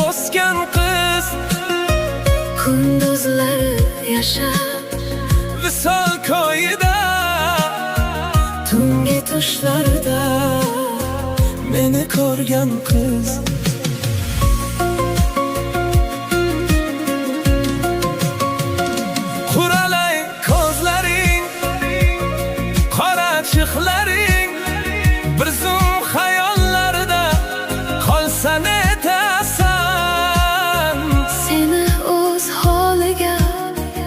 bosgan qiz, kunduzlari yashab visol ko'yida, tungi tushlarda meni ko'rgan qiz. Quralay ko'zlaring, qora chiqlaring, bir zum xayollarda qolsan etasan. Seni o'z holiga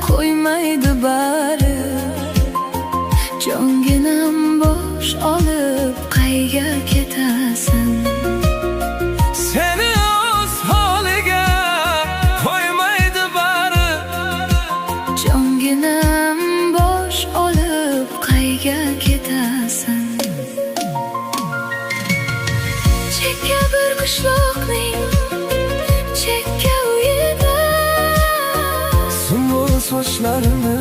qo'ymaydi bari, jonginam bosh olib qayga ketasan? Seni o'z holiga qo'ymaydi bari, jonginam bosh olib qayga ketasan? Chekka bir qishloqning chekka uyida sumul sochlarini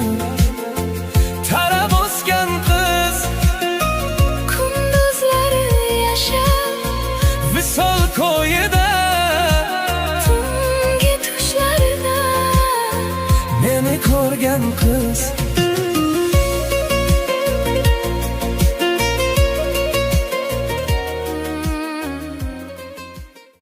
tara bosgan qiz, kunduzlari yashab visol ko'yida, tungi tushlarida meni ko'rgan qiz.